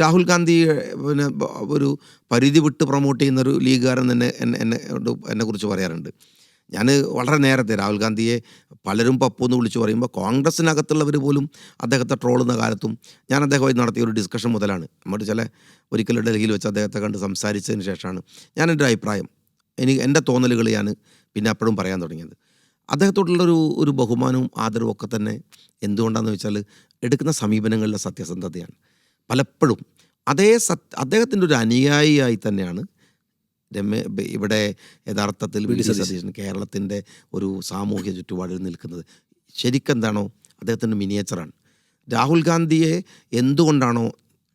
രാഹുൽ ഗാന്ധി പിന്നെ ഒരു പരിധി വിട്ട് പ്രൊമോട്ട് ചെയ്യുന്നൊരു ലീഗുകാരൻ തന്നെ എന്നെക്കുറിച്ച് പറയാറുണ്ട്. ഞാൻ വളരെ നേരത്തെ രാഹുൽ ഗാന്ധിയെ പലരും പപ്പു എന്ന് വിളിച്ച് പറയുമ്പോൾ കോൺഗ്രസ്സിനകത്തുള്ളവർ പോലും അദ്ദേഹത്തെ ട്രോളുന്ന കാലത്തും ഞാൻ അദ്ദേഹമായി നടത്തിയ ഒരു ഡിസ്കഷൻ മുതലാണ്. നമ്മൾ ഒരിക്കലും ഡൽഹിയിൽ വെച്ച് അദ്ദേഹത്തെ കണ്ട് സംസാരിച്ചതിന് ശേഷമാണ് എൻ്റെ അഭിപ്രായം, എൻ്റെ തോന്നലുകൾ ഞാൻ പിന്നെ അപ്പോഴും പറയാൻ തുടങ്ങിയത്. അദ്ദേഹത്തോടുള്ളൊരു ബഹുമാനവും ആദരവും ഒക്കെ തന്നെ എന്തുകൊണ്ടാണെന്ന് വെച്ചാൽ എടുക്കുന്ന സമീപനങ്ങളിലെ സത്യസന്ധതയാണ്. പലപ്പോഴും അദ്ദേഹത്തിൻ്റെ ഒരു അനുയായിയായി തന്നെയാണ് ഇവിടെ യഥാർത്ഥത്തിൽ വി ഡി സതീശൻ കേരളത്തിൻ്റെ ഒരു സാമൂഹ്യ ചുറ്റുപാടിൽ നിൽക്കുന്നത്. ശരിക്കെന്താണോ അദ്ദേഹത്തിൻ്റെ മിനിയേച്ചറാണ്. രാഹുൽ ഗാന്ധിയെ എന്തുകൊണ്ടാണോ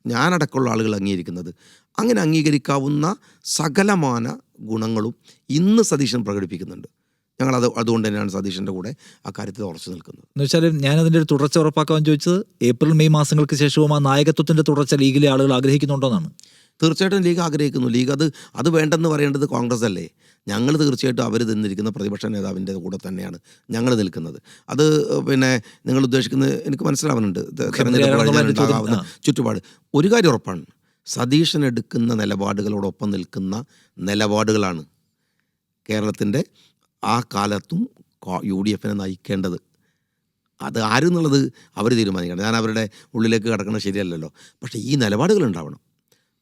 ഞാനടക്കമുള്ള ആളുകൾ അംഗീകരിക്കുന്നത്, അങ്ങനെ അംഗീകരിക്കാവുന്ന സകലമാന ഗുണങ്ങളും ഇന്ന് സതീശൻ പ്രകടിപ്പിക്കുന്നുണ്ട്. അതുകൊണ്ട് തന്നെയാണ് സതീശൻ്റെ കൂടെ ആ കാര്യത്തിൽ ഉറച്ചു നിൽക്കുന്നത്. എന്ന് വെച്ചാൽ ഞാനതിൻ്റെ ഒരു തുടർച്ച ഉറപ്പാക്കാൻ ചോദിച്ചത് ഏപ്രിൽ മെയ് മാസങ്ങൾക്ക് ശേഷവും ആ നായകത്വത്തിൻ്റെ തുടർച്ച ലീഗിലെ ആളുകൾ ആഗ്രഹിക്കുന്നുണ്ടോന്നാണ്. തീർച്ചയായിട്ടും ലീഗ് ആഗ്രഹിക്കുന്നു. ലീഗ് അത് വേണ്ടെന്ന് പറയേണ്ടത് കോൺഗ്രസ് അല്ലേ? ഞങ്ങൾ തീർച്ചയായിട്ടും അവർ നിന്നിരിക്കുന്ന പ്രതിപക്ഷ നേതാവിൻ്റെ കൂടെ തന്നെയാണ് ഞങ്ങൾ നിൽക്കുന്നത്. അത് പിന്നെ നിങ്ങൾ ഉദ്ദേശിക്കുന്നത് എനിക്ക് മനസ്സിലാവുന്നുണ്ട്. തെരഞ്ഞെടുപ്പ് ചുറ്റുപാട് ഒരു കാര്യം ഉറപ്പാണ്, സതീശൻ എടുക്കുന്ന നിലപാടുകളോടൊപ്പം നിൽക്കുന്ന നിലപാടുകളാണ് കേരളത്തിൻ്റെ ആ കാലത്തും UDF നയിക്കേണ്ടത്. അത് ആരെന്നുള്ളത് അവർ തീരുമാനിക്കണം. ഞാൻ അവരുടെ ഉള്ളിലേക്ക് കിടക്കുന്നത് ശരിയല്ലല്ലോ. പക്ഷേ ഈ നിലപാടുകൾ ഉണ്ടാവണം.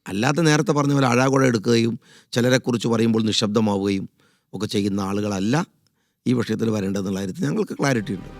അല്ലാതെ നേരത്തെ പറഞ്ഞ പോലെ അഴാകുഴ എടുക്കുകയും ചിലരെക്കുറിച്ച് പറയുമ്പോൾ നിശബ്ദമാവുകയും ഒക്കെ ചെയ്യുന്ന ആളുകളല്ല ഈ വിഷയത്തിൽ വരേണ്ടതെന്നുള്ള കാര്യത്തിൽ ഞങ്ങൾക്ക് ക്ലാരിറ്റി ഉണ്ട്.